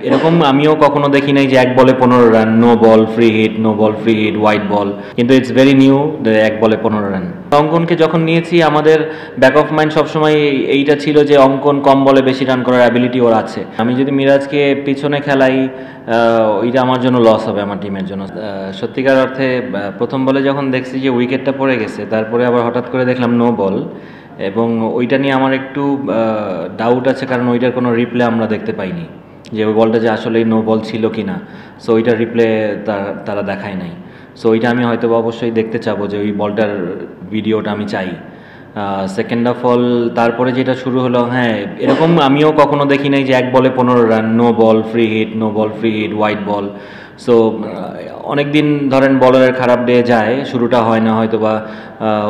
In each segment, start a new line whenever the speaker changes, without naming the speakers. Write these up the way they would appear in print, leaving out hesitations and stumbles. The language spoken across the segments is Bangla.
এরকম আমিও কখনো দেখি নাই যে এক বলে 15 run, no ball free hit, no ball free hit, white ball, কিন্তু ইটস ভেরি নিউ এক বলে 15 রান। অঙ্কনকে যখন নিয়েছি আমাদের ব্যাক অফ মাইন্ড সবসময় এইটা ছিল যে অঙ্কন কম বলে বেশি রান করার অ্যাবিলিটি ওর আছে। আমি যদি মিরাজকে পিছনে খেলাই ওইটা আমার জন্য লস হবে, আমার টিমের জন্য। সত্যিকার অর্থে প্রথম বলে যখন দেখছি যে উইকেটটা পড়ে গেছে, তারপরে আবার হঠাৎ করে দেখলাম নো বল, এবং ওইটা নিয়ে আমার একটু ডাউট আছে, কারণ ওইটার কোনো রিপ্লে আমরা দেখতে পাইনি যে ওই বলটা যে আসলেই নো বল ছিল কি না। সো ওইটার রিপ্লে তারা দেখায় নাই। সো ওইটা আমি হয়তো অবশ্যই দেখতে চাবো, যে ওই বলটার ভিডিওটা আমি চাই। সেকেন্ড অফ অল তারপরে যেটা শুরু হলো, হ্যাঁ এরকম আমিও কখনো দেখি নাই যে এক বলে 15 run, no ball free hit, no ball free hit, white ball. So অনেক দিন ধরেন বলারের খারাপ ডে যায়, শুরুটা হয় না হয়তো বা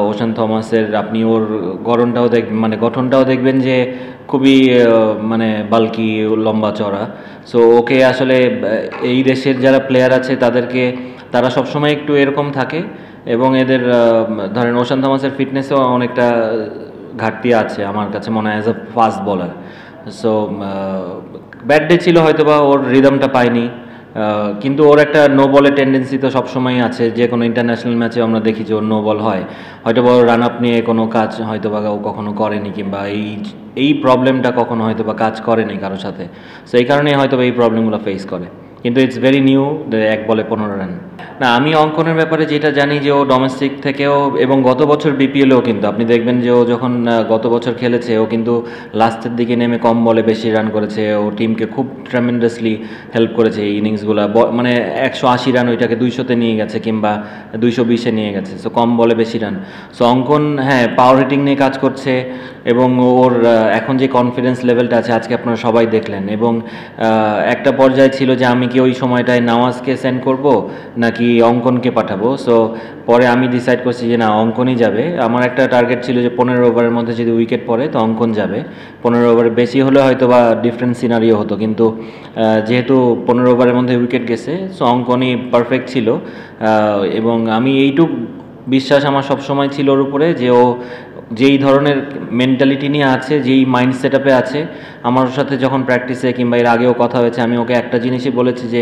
ওশান থমাসের, আপনি ওর গঠনটাও দেখবেন যে খুবই মানে বাল্কি, লম্বা চড়া। সো ওকে আসলে এই দেশের যারা প্লেয়ার আছে তারা সবসময় একটু এরকম থাকে, এবং এদের ধরেন ওশান থমাসের ফিটনেসও অনেকটা ঘাটতি আছে আমার কাছে মনে হয় as a fast bowler. So bad day ছিল, হয়তো বা ওর রিদমটা পায়নি, কিন্তু ওর একটা নো বলের টেন্ডেন্সি তো সবসময় আছে। যে কোনো ইন্টারন্যাশনাল ম্যাচে আমরা দেখি যে ওর নো বল হয়, হয়তো বা রান আপ নিয়ে কোনো কাজ হয়তো বা ও কখনো করেনি, কিংবা এই প্রবলেমটা কখনো হয়তো বা কাজ করেনি কারোর সাথে। সো এই কারণেই হয়তো বা এই প্রবলেমগুলো ফেস করে, কিন্তু ইটস ভেরি নিউ এক বলে 15 রান। না, আমি অঙ্কনের ব্যাপারে যেটা জানি যে ও ডোমেস্টিক থেকেও, এবং গত বছর বিপিএলেও কিন্তু আপনি দেখবেন যে ও যখন গত বছর খেলেছে, ও কিন্তু লাস্টের দিকে নেমে কম বলে বেশি রান করেছে। ও টিমকে খুব ট্রেমেন্ডাসলি হেল্প করেছে এই ইনিংসগুলো, মানে 180 রান ওইটাকে 200-তে নিয়ে গেছে, কিংবা 220-এ নিয়ে গেছে। সো কম বলে বেশি রান। সো অঙ্কন হ্যাঁ পাওয়ার হিটিং নিয়ে কাজ করছে, এবং ওর এখন যে কনফিডেন্স লেভেলটা আছে আজকে আপনারা সবাই দেখলেন। এবং একটা পর্যায়ে ছিল যে আমি কি ওই সময়টায় নওয়াজকে সেন্ড করব নাকি অঙ্কনকে পাঠাবো। সো পরে আমি ডিসাইড করছি যে না, অঙ্কনই যাবে। আমার একটা টার্গেট ছিল যে 15 ওভারের মধ্যে যদি উইকেট পড়ে তো অঙ্কন যাবে। 15 ওভারে বেশি হলে হয়তো বা ডিফারেন্ট সিনারিও হতো, কিন্তু যেহেতু 15 ওভারের মধ্যে উইকেট গেছে, সো অঙ্কনই পারফেক্ট ছিল। এবং আমি এইটুক বিশ্বাস আমার সবসময় ছিল ওর উপরে, যে ও যেই ধরনের মেন্টালিটি নিয়ে আছে, যেই মাইন্ড সেট আপে আছে, আমার সাথে যখন প্র্যাকটিসে কিংবা এর আগেও কথা হয়েছে, আমি ওকে একটা জিনিসই বলেছি যে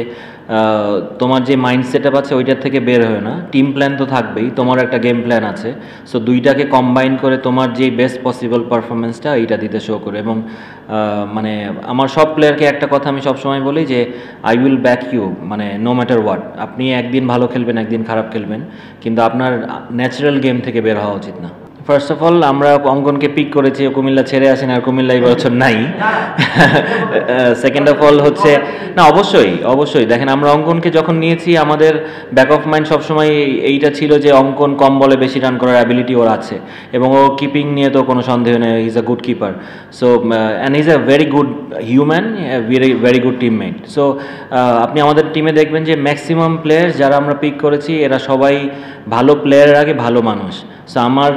তোমার যে মাইন্ড সেট আপ আছে ওইটার থেকে বের হয় না, টিম প্ল্যান তো থাকবেই, তোমার একটা গেম প্ল্যান আছে। সো দুইটাকে কম্বাইন করে তোমার যেই বেস্ট পসিবল পারফরমেন্সটা এইটা দিতে শো করে। এবং মানে আমার সব প্লেয়ারকে একটা কথা আমি সবসময় বলি যে আই উইল ব্যাক ইউ, মানে নো ম্যাটার হোয়াট। আপনি একদিন ভালো খেলবেন, একদিন খারাপ খেলবেন, কিন্তু আপনার ন্যাচারাল গেম থেকে বের হওয়া উচিত না। ফার্স্ট অফ অল আমরা অঙ্কনকে পিক করেছি, কুমিল্লা ছেড়ে আসেন, আর কুমিল্লা এই বছর নাই। সেকেন্ড অফ অল হচ্ছে, না অবশ্যই দেখেন, আমরা অঙ্কনকে যখন নিয়েছি আমাদের ব্যাক অফ মাইন্ড সবসময় এইটা ছিল যে অঙ্কন কম বলে বেশি রান করার অ্যাবিলিটি ওর আছে, এবং ও কিপিং নিয়ে তো কোনো সন্দেহ নেই, is a good keeper. So and is a very good human, very good teammate. So আপনি আমাদের টিমে দেখবেন যে ম্যাক্সিমাম প্লেয়ার যারা আমরা পিক করেছি এরা সবাই ভালো প্লেয়ারের আগে ভালো মানুষ। সো আমার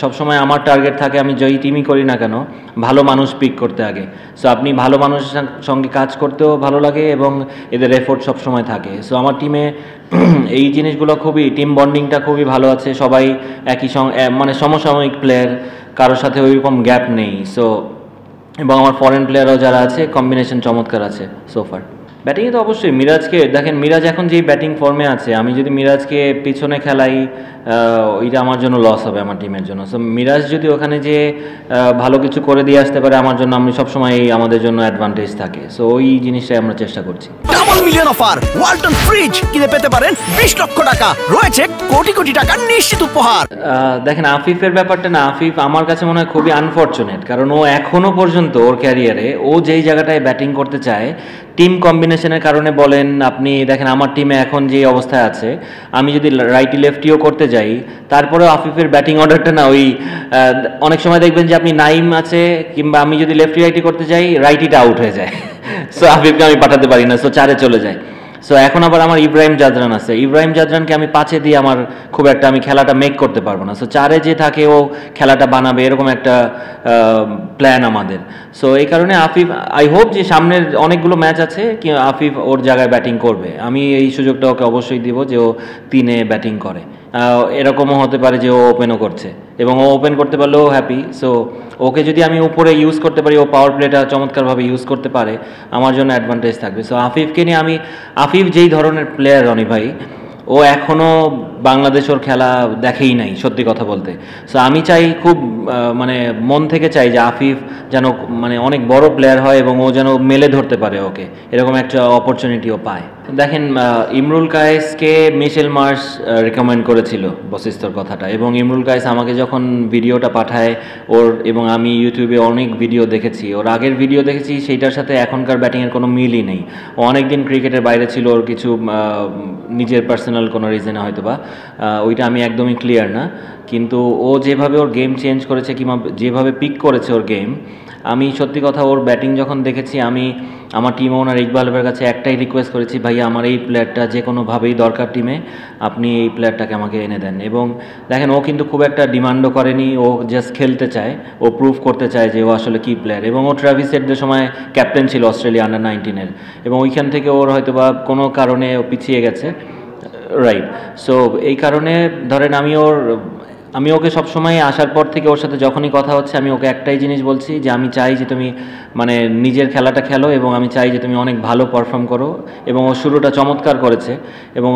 সবসময় আমার টার্গেট থাকে, আমি যেই টিমই করি না কেন, ভালো মানুষ পিক করতে আগে। সো আপনি ভালো মানুষের সঙ্গে কাজ করতেও ভালো লাগে, এবং এদের এফোর্ট সবসময় থাকে। সো আমার টিমে এই জিনিসগুলো খুবই, টিম বন্ডিংটা খুবই ভালো আছে, সবাই একই মানে সমসাময়িক প্লেয়ার, কারোর সাথে ওইরকম গ্যাপ নেই। সো এবং আমার ফরেন প্লেয়ারও যারা আছে, কম্বিনেশন চমৎকার আছে সোফার। ব্যাটিংয়ে তো অবশ্যই মিরাজকে দেখেন, মিরাজ এখন যেই ব্যাটিং ফর্মে আছে, আমি যদি মিরাজকে পিছনে খেলাই ওইটা আমার জন্য লস হবে, আমার টিমের জন্য। সো মিরাজ যদি ওখানে যে ভালো কিছু করে দিয়ে আসতে পারে আমার জন্য, আমি সবসময় আমাদের জন্য অ্যাডভান্টেজ থাকে। সো ওই জিনিসটাই আমরা চেষ্টা করছি।
Double million offer, Walton fridge কিনে পেতে পারেন 20 লক্ষ টাকা, রয়েছে কোটি কোটি টাকার নিশ্চিত উপহার।
দেখেন আফিফের ব্যাপারটা না, আফিফ আমার কাছে মনে হয় খুবই আনফর্চুনেট, কারণ ও এখনো পর্যন্ত ওর ক্যারিয়ারে ও যেই জায়গাটায় ব্যাটিং করতে চায়, টিম কম্বিনেশনের কারণে বলেন, আপনি দেখেন আমার টিমে এখন যে অবস্থায় আছে, আমি যদি রাইটি লেফটিও করতে যাই, তারপরেও আফিফের ব্যাটিং অর্ডারটা না ওই অনেক সময় দেখবেন যে আপনি নাইম আছে, কিংবা আমি যদি লেফটি রাইটি করতে যাই, রাইটিটা আউট হয়ে যায়। সো আফিফকে আমি পাঠাতে পারি না, সো 4-এ চলে যায়। সো এখন আবার আমার ইব্রাহিম জাদরান আছে, ইব্রাহিম জাদরানকে আমি 5-এ দিয়ে আমার খুব একটা আমি খেলাটা মেক করতে পারবো না। সো 4-এ যে থাকে ও খেলাটা বানাবে, এরকম একটা প্ল্যান আমাদের। সো এই কারণে আফিফ, আই হোপ যে সামনের অনেকগুলো ম্যাচ আছে কি আফিফ ওর জায়গায় ব্যাটিং করবে, আমি এই সুযোগটা ওকে অবশ্যই দিব যে ও 3-এ ব্যাটিং করে। এরকমও হতে পারে যে ও ওপেনও করছে এবং ও ওপেন করতে পারলেও হ্যাপি। সো ওকে যদি আমি উপরে ইউজ করতে পারি, ও পাওয়ার প্লেটা চমৎকারভাবে ইউজ করতে পারে, আমার জন্য অ্যাডভান্টেজ থাকবে। সো আফিফকে নিয়ে আফিফ যেই ধরনের প্লেয়ার রনি ভাই, ও এখনও বাংলাদেশ ওর খেলা দেখেই নাই সত্যি কথা বলতে। সো আমি চাই খুব মানে মন থেকে চাই যে আফিফ যেন মানে অনেক বড় প্লেয়ার হয় এবং ও যেন মেলে ধরতে পারে ওকে, এরকম একটা অপরচুনিটিও পায়। দেখেন ইমরুল কায়েসকে মিশেল মার্শ রেকমেন্ড করেছিল বশিষ্ঠর কথাটা, এবং ইমরুল কায়েস আমাকে যখন ভিডিওটা পাঠায় ওর, এবং আমি ইউটিউবে অনেক ভিডিও দেখেছি, ওর আগের ভিডিও দেখেছি, সেইটার সাথে এখনকার ব্যাটিংয়ের কোনো মিলই নেই। ও অনেক দিন ক্রিকেটের বাইরে ছিল, ওর কিছু নিজের পার্সোনাল কোনো রিজনে হয়তো বা, ওইটা আমি একদমই ক্লিয়ার না। কিন্তু ও যেভাবে ওর গেম চেঞ্জ করেছে কিংবা যেভাবে পিক করেছে ওর গেম, আমি সত্যি কথা ওর ব্যাটিং যখন দেখেছি, আমি আমার টিম ওনার ইকবাল ভাইয়ের কাছে একটাই রিকোয়েস্ট করেছি, ভাইয়া আমার এই প্লেয়ারটা যে কোনোভাবেই দরকার টিমে, আপনি এই প্লেয়ারটাকে আমাকে এনে দেন। এবং দেখেন ও কিন্তু খুব একটা ডিমান্ডও করেনি, ও জাস্ট খেলতে চায়, ও প্রুভ করতে চায় যে ও আসলে কী প্লেয়ার। এবং ও ট্রাভিস হেডদের সময় ক্যাপ্টেন ছিল অস্ট্রেলিয়া আন্ডার-19-এর, এবং ওইখান থেকে ওর হয়তো বা কোনো কারণে ও পিছিয়ে গেছে, রাইট। সো এই কারণে ধরেন আমি ওকে সবসময় আসার পর থেকে ওর সাথে যখনই কথা হচ্ছে, আমি ওকে একটাই জিনিস বলছি যে আমি চাই যে তুমি মানে নিজের খেলাটা খেলো, এবং আমি চাই যে তুমি অনেক ভালো পারফর্ম করো। এবং ও শুরুটা চমৎকার করেছে। এবং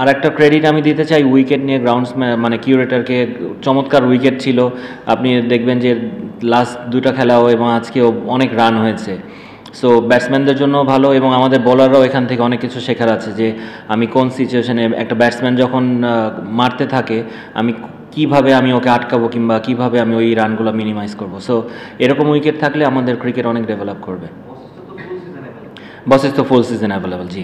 আর একটা ক্রেডিট আমি দিতে চাই উইকেট নিয়ে, মানে কিউরেটারকে, চমৎকার উইকেট ছিল। আপনি দেখবেন যে লাস্ট দুটো খেলাও এবং আজকেও অনেক রান হয়েছে। সো ব্যাটসম্যানদের জন্য ভালো, এবং আমাদের বোলাররাও এখান থেকে অনেক কিছু শেখার আছে যে আমি কোন সিচুয়েশনে, একটা ব্যাটসম্যান যখন মারতে থাকে আমি কিভাবে আমি ওকে আটকাবো, কিংবা কিভাবে আমি ওই রানগুলো মিনিমাইজ করবো। সো এরকম উইকেট থাকলে আমাদের ক্রিকেট অনেক ডেভেলপ করবে। বশিষ্ঠ ফুল সিজন অ্যাভেলেবল, জি।